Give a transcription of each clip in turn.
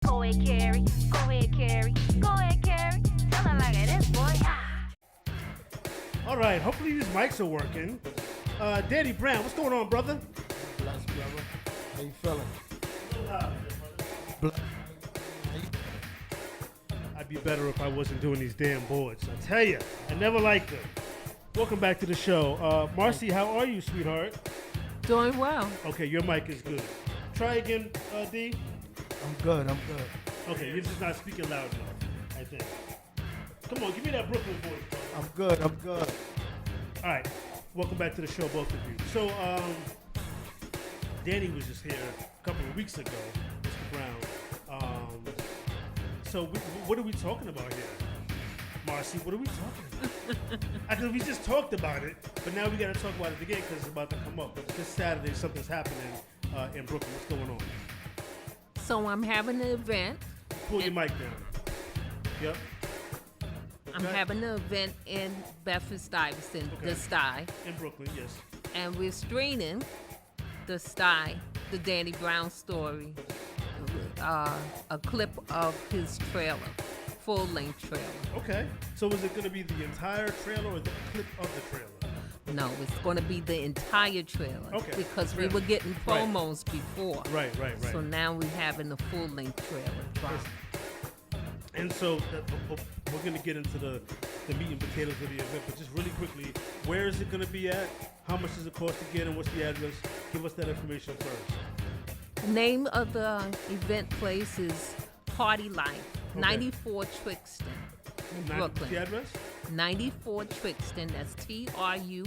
Go ahead, Keri. Go ahead, Keri. Go ahead, Keri. Tell her like it is, boy. Ah. All right, hopefully these mics are working. Danny Brown, what's going on, brother? Bless, brother. How you feeling? I'd be better if I wasn't doing these damn boards. I tell you, I never liked them. Welcome back to the show. Marcie, how are you, sweetheart? Doing well. Okay, your mic is good. Try again, D. I'm good. Okay, you're just not speaking loud enough, I think. Come on, give me that Brooklyn voice, bro. I'm good. All right, welcome back to the show, both of you. So, Danny was just here a couple of weeks ago, Mr. Brown. So, what are we talking about here? Marcie, what are we talking about? I think we just talked about it, but now we got to talk about it again because it's about to come up. This Saturday, something's happening in Brooklyn. What's going on? So I'm having an event. Pull your mic down. Yep. I'm having an event in Bedford-Stuyvesant, Okay. the Sty, In Brooklyn, yes. and we're screening the Sty, the Danny Brown story, a clip of his trailer, full-length trailer. Okay. So is it going to be the entire trailer or the clip of the trailer? No, it's going to be the entire trailer. Okay. Because we Trailer. were getting Right. promos before. Right. So now we're having a full-length trailer drop. And so we're going to get into the meat and potatoes of the event, but just really quickly, where is it going to be at? How much does it cost to get, and what's the address? Give us that information first. The name of the event place is Party Life, Okay. 94 Trixton in Brooklyn. The address? 94 Trixton, that's Truxton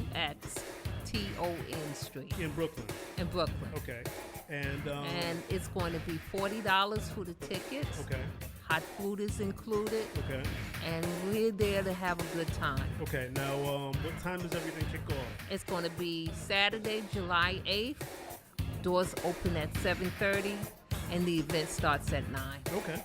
Street In Brooklyn. in Brooklyn. Okay. And And it's going to be $40 for the tickets. okay. Hot food is included, Okay. and we're there to have a good time. Okay. Now, what time does everything kick off? It's going to be Saturday, July 8th. Doors open at 7:30, and the event starts at 9. Okay.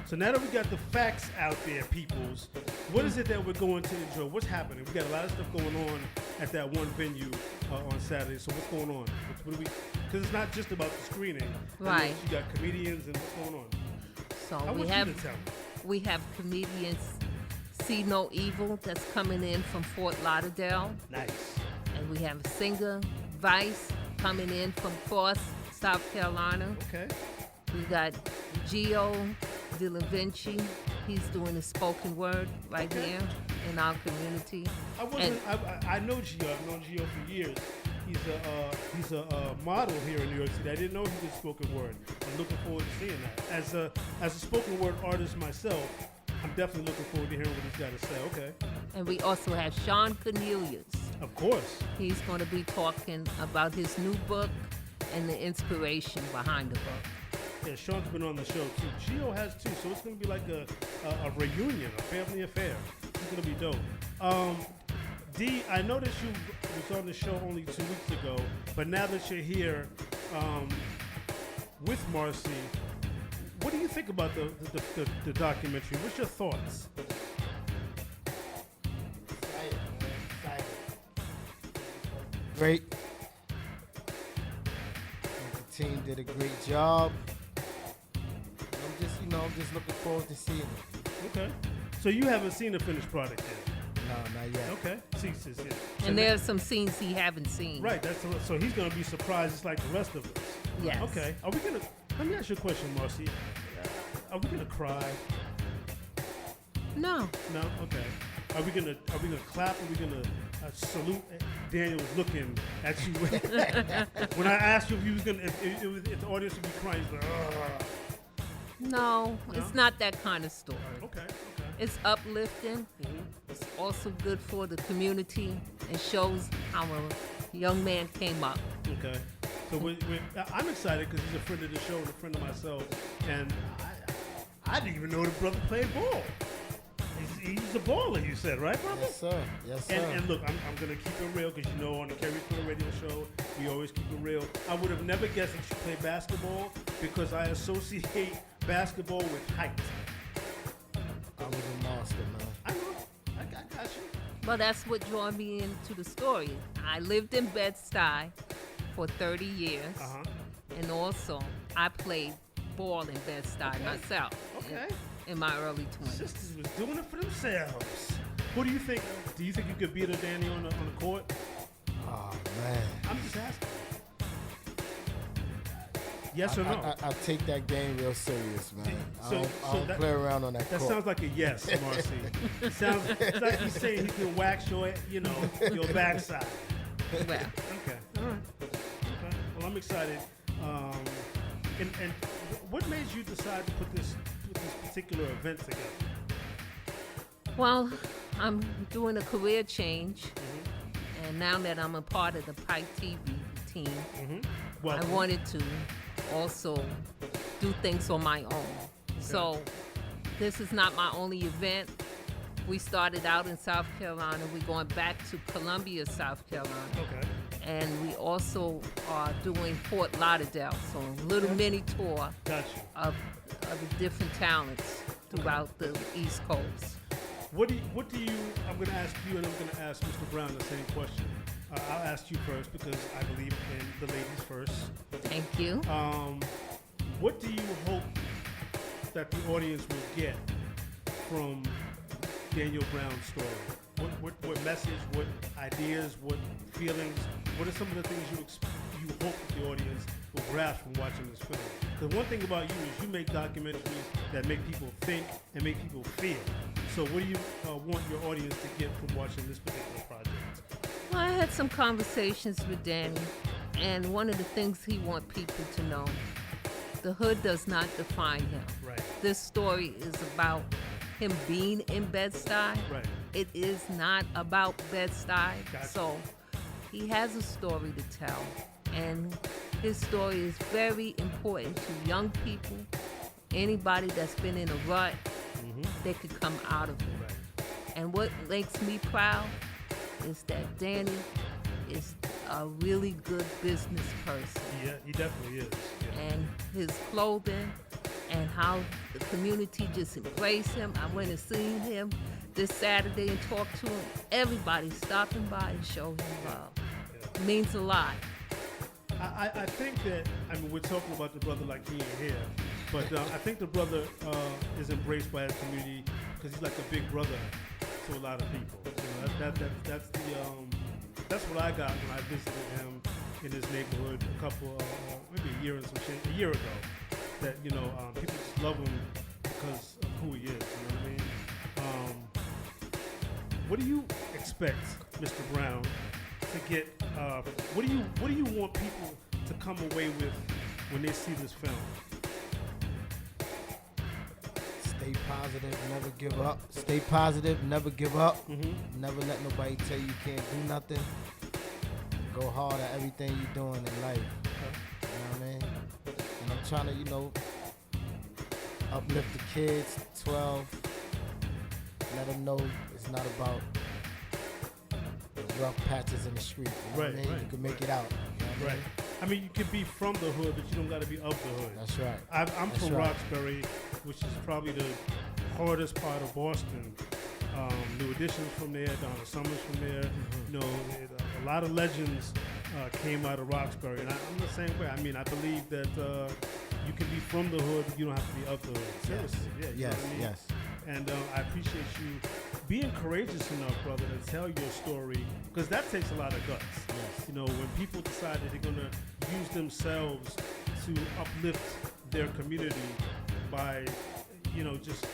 So now that we got the facts out there, peoples, what is it that we're going to enjoy? What's happening? We got a lot of stuff going on at that one venue on Saturday. So what's going on? What do we? Because it's not just about the screening. Right. You got comedians and what's going on? So I we want have you to tell me. we have comedians See No Evil that's coming in from Fort Lauderdale, Nice. and we have singer Vice coming in from Cross, South Carolina. Okay. We got Gio De La Vinci. He's doing the spoken word right Okay. here in our community. I know Gio. I've known Gio for years. He's a model here in New York City. I didn't know he did spoken word. I'm looking forward to seeing that. As a spoken word artist myself, I'm definitely looking forward to hearing what he's got to say. Okay. And we also have Sean Cornelius. Of course. He's going to be talking about his new book and the inspiration behind the book. Yeah, Sean's been on the show too. Gio has too, so it's gonna be like a reunion, a family affair. It's gonna be dope. D, I know that you was on the show only 2 weeks ago, but now that you're here with Marcie, what do you think about the documentary? What's your thoughts? Excited. Great. The team did a great job. I'm just looking forward to seeing it. Okay. So you haven't seen the finished product yet? No, not yet. Okay. See. So And there's some scenes he haven't seen. right. So he's gonna be surprised, just like the rest of us. Yes. Okay. Let me ask you a question, Marcie. Are we gonna cry? No. No. Okay. Are we gonna clap? Are we gonna salute? Daniel was looking at you when I asked you if he was gonna if the audience would be crying. He's like, ugh. No, it's not that kind of story. Okay. It's uplifting. It's also good for the community and shows how a young man came up. Okay. So I'm excited because he's a friend of the show and a friend of myself, and I didn't even know the brother played ball. He's a baller, you said, right, brother? Yes, sir. And look, I'm going to keep it real because, on the Keri radio show, we always keep it real. I would have never guessed that you play basketball because I associate basketball with height. I was a monster, man. I know. I got you. But that's what drew me into the story. I lived in Bed-Stuy for 30 years. Uh-huh. And also, I played ball in Bed-Stuy myself. Okay. In my early 20s. Sisters was doing it for themselves. Who do you think? Do you think you could beat a Danny on the court? Oh man. I'm just asking. Yes or no? I take that game real serious, man. I don't that- play around on that That court. sounds like a yes, Marcie. It's like he's saying he can wax your backside. Well, Okay. All right. Okay. Well, I'm excited. And what made you decide to put this particular event together? well, I'm doing a career change, and now that I'm a part of the Pike TV team, Well, I wanted to also do things on my own. So this is not my only event. We started out in South Carolina. We're going back to Columbia, South Carolina. Okay. And we also are doing Fort Lauderdale, so a little mini tour Got you. of the different talents throughout the East Coast. What do you? I'm going to ask you, and I'm going to ask Mr. Brown the same question. I'll ask you first because I believe in the ladies first. Thank you. What do you hope that the audience will get from Daniel Brown's story? What message? What ideas? What feelings? What are some of the things you hope that the audience will grasp from watching this film? Because one thing about you is you make documentaries that make people think and make people feel. So what do you want your audience to get from watching this particular project? Well, I had some conversations with Danny, and one of the things he wants people to know, the hood does not define him. Right. This story is about him being in Bed-Stuy. Right. It is not about Bed-Stuy. Gotcha. So he has a story to tell, and his story is very important to young people, anybody that's been in a rut, they could come out of it. Right. And what makes me proud is that Danny is a really good business person. Yeah, he definitely is. Yeah. And his clothing and how the community just embraced him. I went and seen him this Saturday and talked to him. Everybody stopping by and showed him love. Yeah. It means a lot. I think that, we're talking about the brother like he ain't here, but I think the brother is embraced by his community because he's like a big brother to a lot of people. You know, that's what I got when I visited him in his neighborhood maybe a year ago. That people just love him because of who he is. You know what I mean? What do you expect, Mr. Brown, to get? What do you want people to come away with when they see this film? Stay positive, never give up. Stay positive, never give up. Never let nobody tell you can't do nothing. Go hard at everything you're doing in life. You know what I mean? And I'm trying to, uplift the kids, 12. Let them know it's not about the rough patches in the street. You know what I mean? You can make it out. You know what I mean? I mean, you can be from the hood, but you don't got to be of the hood. That's right. I'm That's from right. Roxbury, which is probably the hardest part of Boston. New Editions from there, Donna Summers from there. A lot of legends came out of Roxbury, and I'm the same way. I mean, I believe that you can be from the hood, but you don't have to be of the hood. Seriously, yeah. You know what I mean? Yes. And I appreciate you being courageous enough, brother, to tell your story, because that takes a lot of guts. Yes. When people decide that they're going to use themselves to uplift their community by, just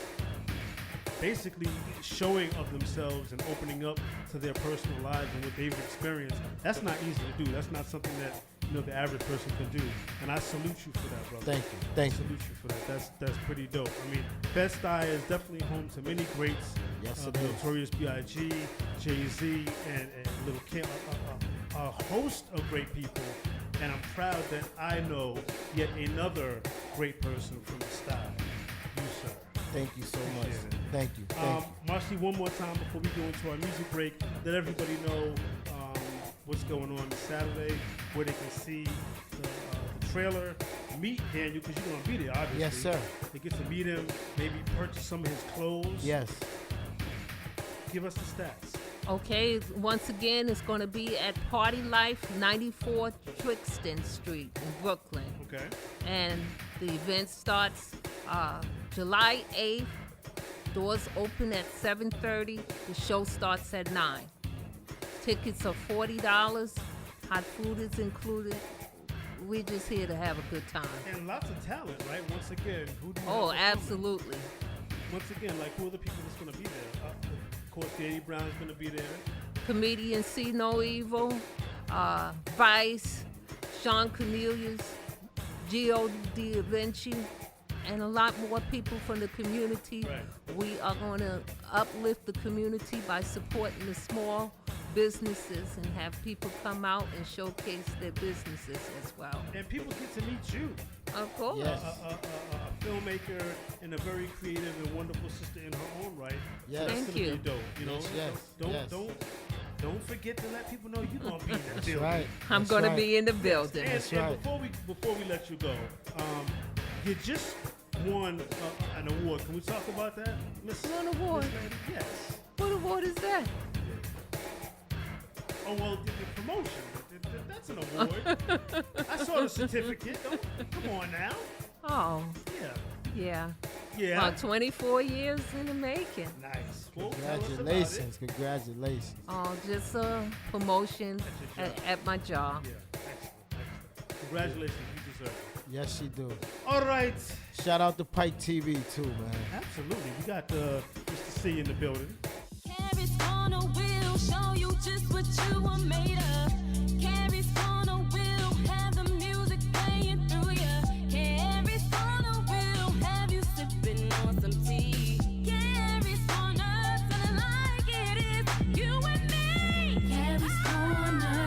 basically showing of themselves and opening up to their personal lives and what they've experienced. That's not easy to do. That's not something that the average person can do. And I salute you for that, brother. Thank you. Thank you. Salute you for that. That's pretty dope. I mean, Bed-Stuy is definitely home to many greats. Yes, it the is. Notorious B.I.G., Jay-Z, and Lil Kim, a host of great people. And I'm proud that I know yet another great person from the style. You, sir. Thank you so much. Appreciate it. Thank you. Thank you. Marcie, one more time before we go into our music break, let everybody know what's going on this Saturday, where they can see the trailer, meet Daniel, because you're going to be there, obviously. Yes, sir. They get to meet him, maybe purchase some of his clothes. Yes. Give us the stats. Okay, once again, it's going to be at Party Life, 94 Trixton Street in Brooklyn. Okay. And The event starts July 8th. Doors open at 7:30. The show starts at 9. Tickets are $40. Hot food is included. We're just here to have a good time. And lots of talent, right? Once again, who do you Oh, have performing? absolutely. Once again, like who are the people that's going to be there? Of course, Keri Brown is going to be there. Comedian See No Evil, Vice, Sean Cornelius, Gio Da Vinci, and a lot more people from the community. Right. We are going to uplift the community by supporting the small businesses and have people come out and showcase their businesses as well. And people get to meet you, Of course. Yes. a filmmaker and a very creative and wonderful sister in her own right. Yes. So that's Thank gonna you. be dope. You know, Yes, don't forget to let people know you're gonna be in that That's building. right. I'm That's going right. to be in the building. And, That's and right. before we let you go, you just won an award. Can we talk about that, Miss? What award? Miss Lady? Yes. What award is that? Oh well, the promotion. That's an award. I saw the certificate. Come on now. Oh, Yeah. yeah. Yeah. About 24 years in the making. Nice. Well, tell us about it. Congratulations. Congratulations. Oh, just a promotion That's your at my job. Yeah. Excellent. Congratulations. You deserve it. Yes, she do. All right. Shout out to Pike TV too, man. Absolutely. We got Mr. C in the building. Keri's Korner will show you just what you were made of.